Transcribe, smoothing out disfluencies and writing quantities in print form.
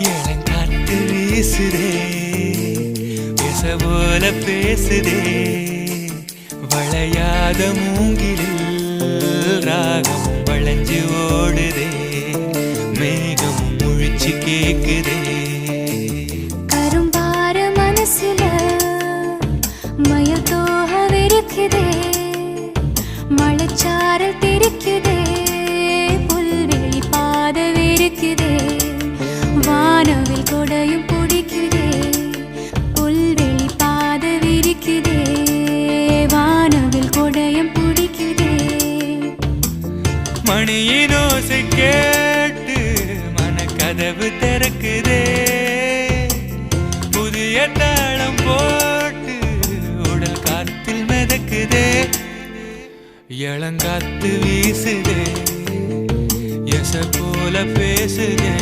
இளங்காத்து வீசுதே பேச போல பேசுதே வளையாத மூங்கிலில் ராகம் வளைஞ்சு ஓடுதே மேகம் முழிச்சு கேக்குதே கரும்பார மனசுல மயில் தோகவிருக்குதே மழைச்சாரல் தெரிக்குதே புல்வெளி பாதவிருக்குதே வானவில் கொடையும் பிடிக்குதே புல்வெளி பாதவிருக்குதே வானவில் கொடையும் பிடிக்குதே மணியின் ஓசை கேட்டு மனக்கதவு திறக்குதே புதிய தாளம் போட்டு உடல் காத்தில் மிதக்குதே இளங்காத்து வீசுதே எச போல பேசுதே